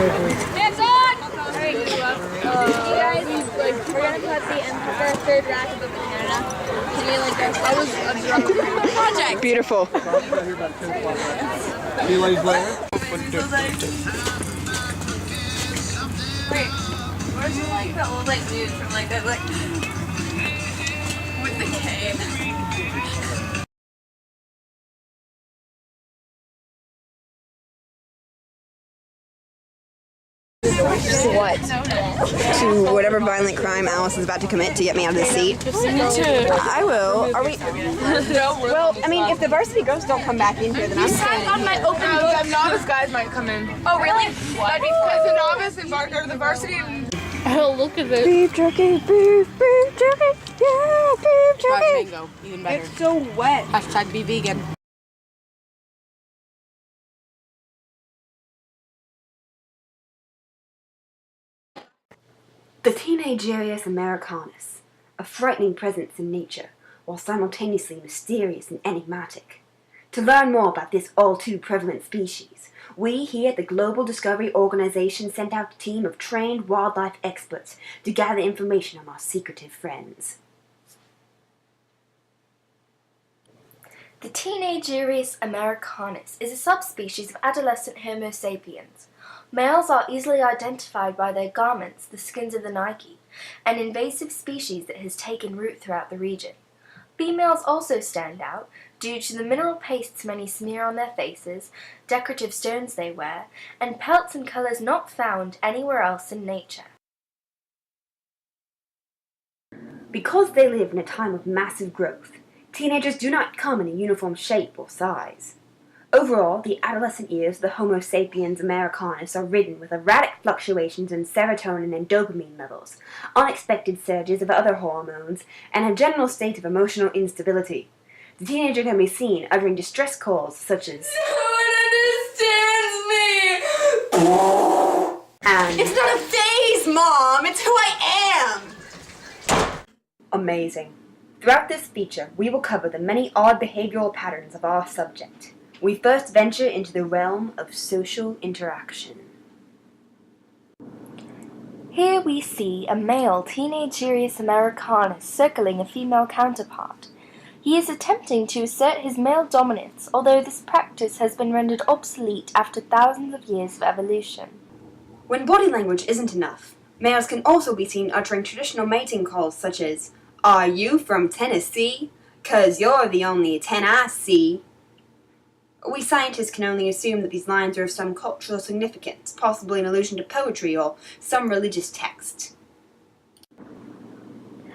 It's on! Alright, you guys, we're gonna put the Emperor third rack of the banana. Can you that was a project. Beautiful. See you ladies later. Wait, where's the old dude from that with the cane? To what? To whatever violent crime Alice is about to commit to get me out of the seat? I will. Are we? Well, I mean, if the varsity girls don't come back in here, then I'm I thought my open book. Novice guys might come in. Oh, really? That'd be because the novice and the varsity. Oh, look at this. beef jerky, beef jerky, yeah, beef jerky. Mango, even better. It's so wet. Hashtag be vegan. The teenage Arius americanus, a frightening presence in nature, while simultaneously mysterious and enigmatic. To learn more about this all-too-prevalent species, we here at the Global Discovery Organization sent out a team of trained wildlife experts to gather information on our secretive friends. The teenage Arius americanus is a subspecies of adolescent Homo sapiens. Males are easily identified by their garments, the skins of the Nike, an invasive species that has taken root throughout the region. Females also stand out due to the mineral pastes many smear on their faces, decorative stones they wear, and pelts and colors not found anywhere else in nature. Because they live in a time of massive growth, teenagers do not come in a uniform shape or size. Overall, the adolescent years of the Homo sapiens americanus are ridden with erratic fluctuations in serotonin and dopamine levels, unexpected surges of other hormones, and a general state of emotional instability. The teenager can be seen uttering distress calls such as No one understands me! and It's not a phase, Mom! It's who I am! amazing. Throughout this feature, we will cover the many odd behavioral patterns of our subject. We first venture into the realm of social interaction. Here we see a male teenage Arius americanus circling a female counterpart. He is attempting to assert his male dominance, although this practice has been rendered obsolete after thousands of years of evolution. When body language isn't enough, males can also be seen uttering traditional mating calls such as, "Are you from Tennessee? 'Cause you're the only 10 I see." We scientists can only assume that these lines are of some cultural significance, possibly an allusion to poetry or some religious text.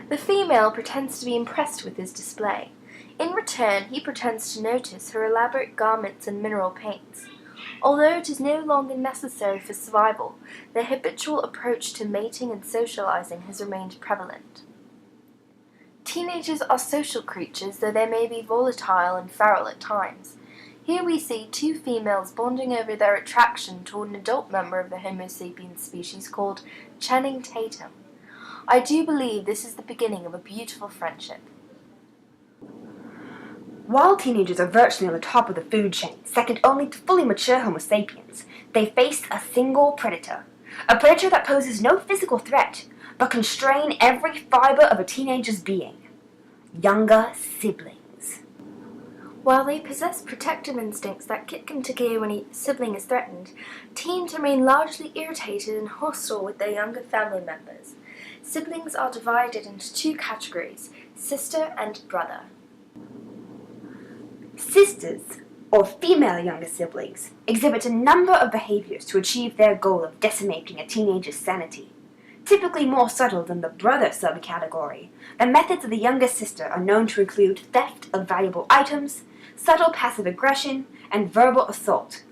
The female pretends to be impressed with his display. In return, he pretends to notice her elaborate garments and mineral paints. Although it is no longer necessary for survival, the habitual approach to mating and socializing has remained prevalent. Teenagers are social creatures, though they may be volatile and feral at times. Here we see two females bonding over their attraction toward an adult member of the Homo sapiens species called Channing Tatum. I do believe this is the beginning of a beautiful friendship. While teenagers are virtually on the top of the food chain, second only to fully mature Homo sapiens, they face a single predator. A predator that poses no physical threat, but can strain every fiber of a teenager's being. Younger siblings. While they possess protective instincts that kick into gear when a sibling is threatened, teens remain largely irritated and hostile with their younger family members. Siblings are divided into two categories, sister and brother. Sisters, or female younger siblings, exhibit a number of behaviors to achieve their goal of decimating a teenager's sanity. Typically more subtle than the brother subcategory, the methods of the younger sister are known to include theft of valuable items, subtle passive aggression, and verbal assault.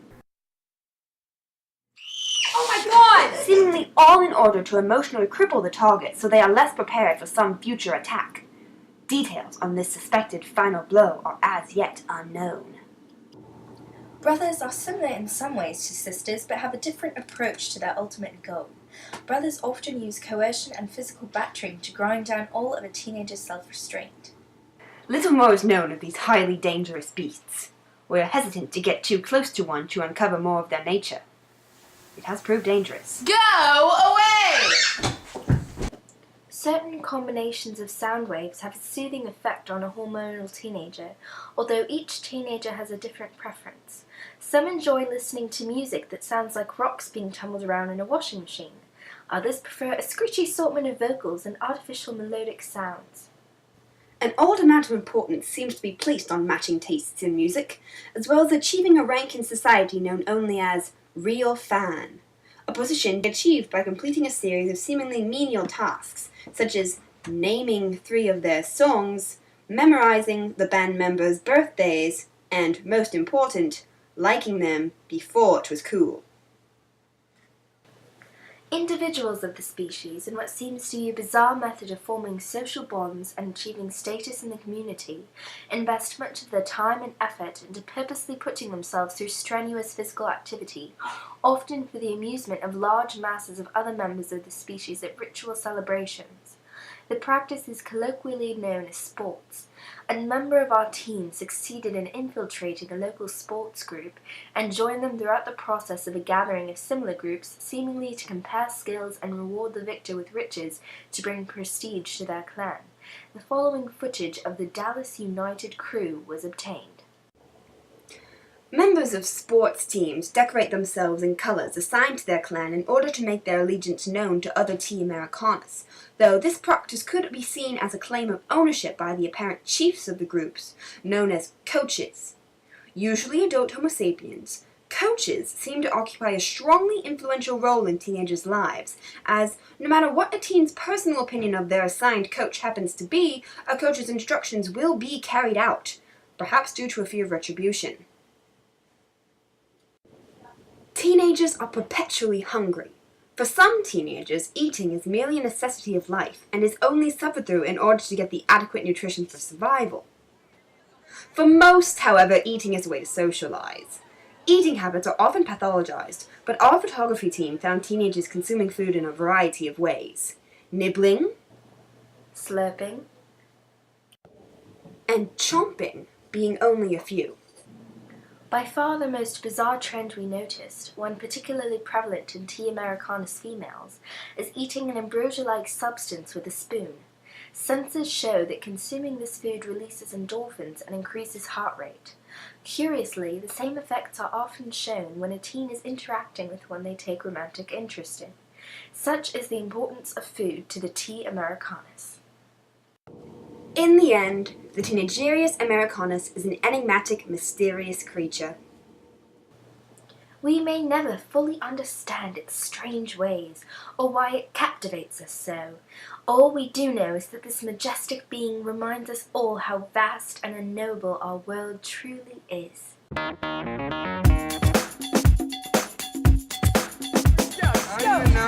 Oh my god! Seemingly all in order to emotionally cripple the target so they are less prepared for some future attack. Details on this suspected final blow are as yet unknown. Brothers are similar in some ways to sisters, but have a different approach to their ultimate goal. Brothers often use coercion and physical battering to grind down all of a teenager's self-restraint. Little more is known of these highly dangerous beasts. We are hesitant to get too close to one to uncover more of their nature. it has proved dangerous. Go away! Certain combinations of sound waves have a soothing effect on a hormonal teenager, although each teenager has a different preference. Some enjoy listening to music that sounds like rocks being tumbled around in a washing machine. Others prefer a screechy assortment of vocals and artificial melodic sounds. An odd amount of importance seems to be placed on matching tastes in music, as well as achieving a rank in society known only as real fan, a position achieved by completing a series of seemingly menial tasks, such as naming 3 of their songs, memorizing the band members' birthdays, and, most important, liking them before it was cool. Individuals of the species, in what seems to be a bizarre method of forming social bonds and achieving status in the community, invest much of their time and effort into purposely putting themselves through strenuous physical activity, often for the amusement of large masses of other members of the species at ritual celebrations. The practice is colloquially known as sports. A member of our team succeeded in infiltrating a local sports group and joined them throughout the process of a gathering of similar groups, seemingly to compare skills and reward the victor with riches to bring prestige to their clan. The following footage of the Dallas United crew was obtained. Members of sports teams decorate themselves in colors assigned to their clan in order to make their allegiance known to other T. Americanus, though this practice could be seen as a claim of ownership by the apparent chiefs of the groups, known as coaches. Usually adult Homo sapiens, coaches seem to occupy a strongly influential role in teenagers' lives, as no matter what a teen's personal opinion of their assigned coach happens to be, a coach's instructions will be carried out, perhaps due to a fear of retribution. Teenagers are perpetually hungry. For some teenagers, eating is merely a necessity of life and is only suffered through in order to get the adequate nutrition for survival. For most, however, eating is a way to socialize. Eating habits are often pathologized, but our photography team found teenagers consuming food in a variety of ways. Nibbling, Slurping, and chomping being only a few. by far the most bizarre trend we noticed, one particularly prevalent in T. Americanus females, is eating an ambrosia-like substance with a spoon. Sensors show that consuming this food releases endorphins and increases heart rate. Curiously, the same effects are often shown when a teen is interacting with one they take romantic interest in. Such is the importance of food to the T. Americanus. In the end, the Teenagerius Americanus is an enigmatic, mysterious creature. We may never fully understand its strange ways, or why it captivates us so. All we do know is that this majestic being reminds us all how vast and unknowable our world truly is.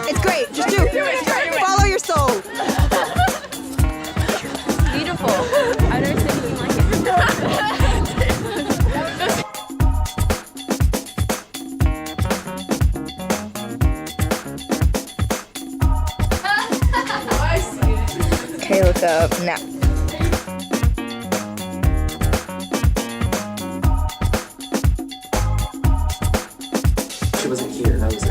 It's great. Just do it. Follow your soul. Beautiful. I've never seen anything like it. Okay, look up now. She wasn't here, that was it.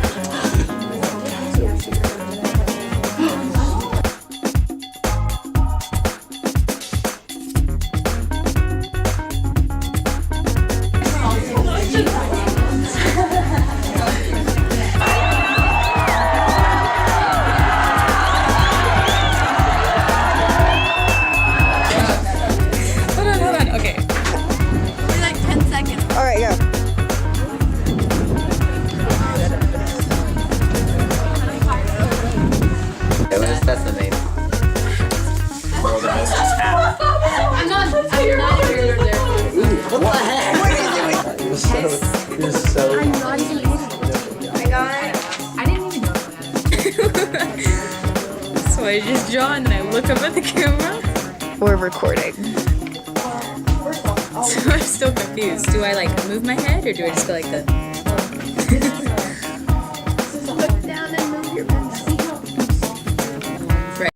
Hold on, okay. Only like 10 seconds. All right, go. That's the name. I'm not here or there. What the heck? What are you doing? You're so I'm not even I didn't even know that. So I just draw and then I look up at the camera. We're recording. So I'm still confused. Do I like move my head or do I just go like the